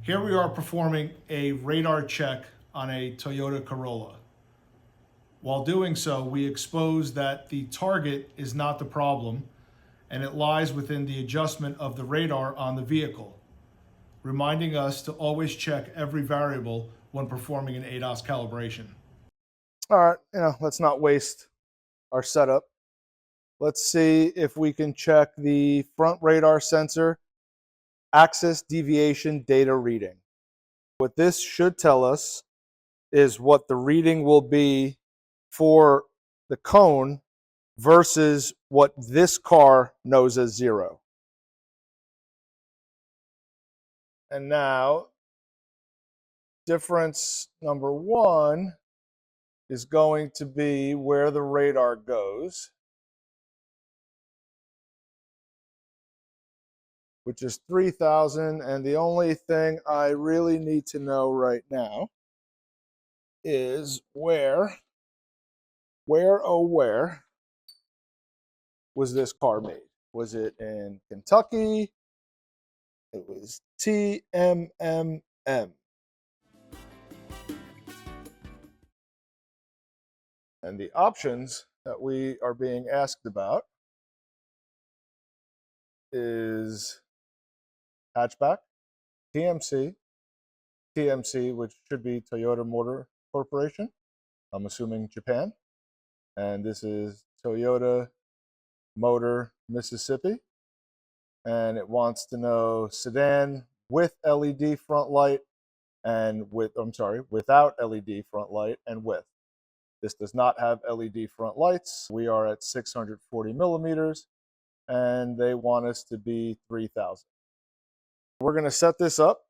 Here we are performing a radar check on a Toyota Corolla. While doing so, we expose that the target is not the problem and it lies within the adjustment of the radar on the vehicle, reminding us to always check every variable when performing an ADAS calibration. All right, let's not waste our setup. Let's see if we can check the front radar sensor axis deviation data reading. What this should tell us is what the reading will be for the cone versus what this car knows as 0. And now, difference number 1 is going to be where the radar goes, which is 3,000. And the only thing I really need to know right now is where was this car made? Was it in Kentucky? It was TMMM. And the options that we are being asked about is hatchback, TMC, which should be Toyota Motor Corporation, I'm assuming Japan. And this is Toyota Motor Mississippi. And it wants to know sedan with LED front light and without LED front light and with. This does not have LED front lights. We are at 640 millimeters and they want us to be 3,000. We're going to set this up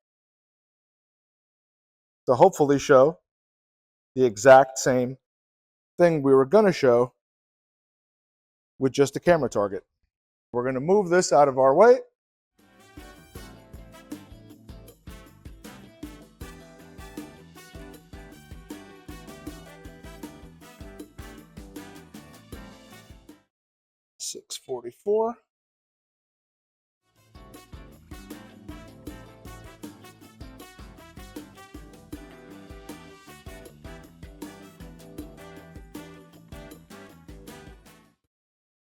to hopefully show the exact same thing we were going to show with just a camera target. We're going to move this out of our way. $644.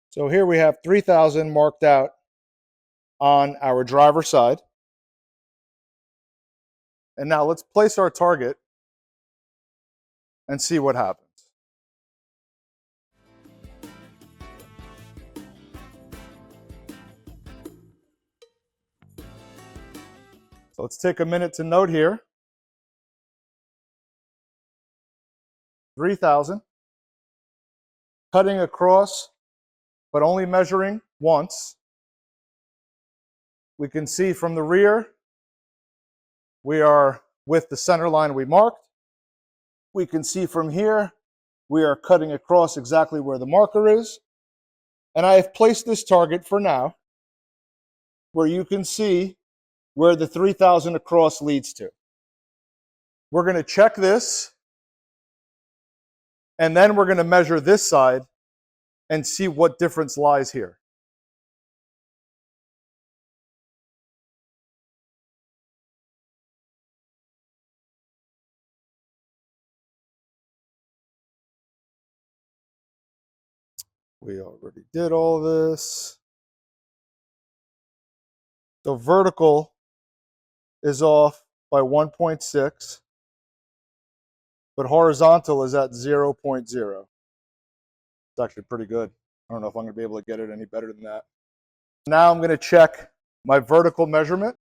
So here we have 3,000 marked out on our driver's side. And now let's place our target and see what happens. So let's take a minute to note here. 3,000. Cutting across, but only measuring once. We can see from the rear, we are with the center line we marked. We can see from here, we are cutting across exactly where the marker is. And I have placed this target for now, where you can see where the 3,000 across leads to. We're going to check this, and then we're going to measure this side and see what difference lies here. We already did all this. So vertical is off by 1.6, but horizontal is at 0.0. It's actually pretty good. I don't know if I'm going to be able to get it any better than that. Now I'm going to check my vertical measurement.